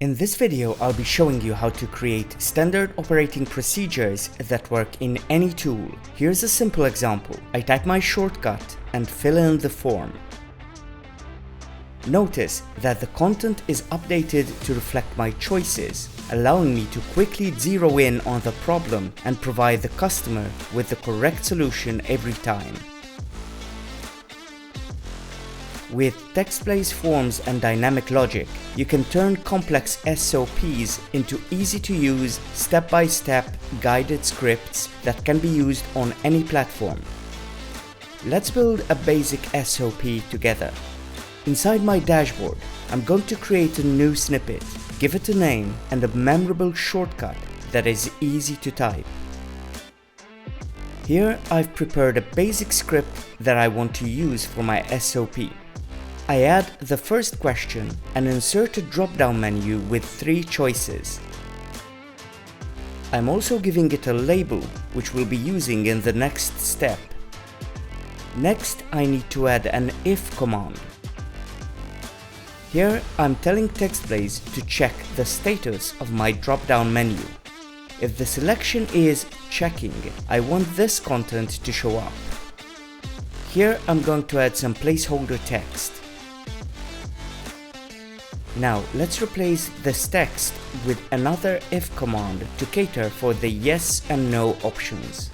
In this video, I'll be showing you how to create standard operating procedures that work in any tool. Here's a simple example. I type my shortcut and fill in the form. Notice that the content is updated to reflect my choices, allowing me to quickly zero in on the problem and provide the customer with the correct solution every time. With TextBlaze Forms and Dynamic Logic, you can turn complex SOPs into easy-to-use, step-by-step guided scripts that can be used on any platform. Let's build a basic SOP together. Inside my dashboard, I'm going to create a new snippet, give it a name and a memorable shortcut that is easy to type. Here I've prepared a basic script that I want to use for my SOP. I add the first question and insert a drop-down menu with 3 choices. I'm also giving it a label, which we'll be using in the next step. Next, I need to add an if command. Here, I'm telling TextBlaze to check the status of my drop-down menu. If the selection is checking, I want this content to show up. Here, I'm going to add some placeholder text. Now, let's replace this text with another if command to cater for the yes and no options.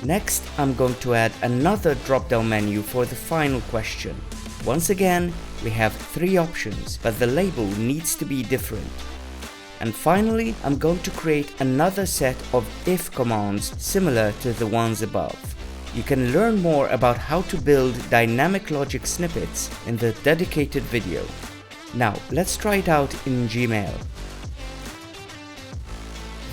Next, I'm going to add another drop-down menu for the final question. Once again, we have 3 options, but the label needs to be different. And finally, I'm going to create another set of if commands similar to the ones above. You can learn more about how to build dynamic logic snippets in the dedicated video. Now, let's try it out in Gmail.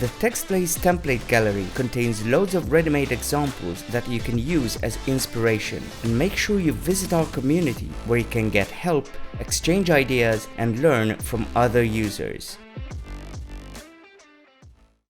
The TextBlaze template gallery contains loads of ready-made examples that you can use as inspiration. And make sure you visit our community where you can get help, exchange ideas, and learn from other users.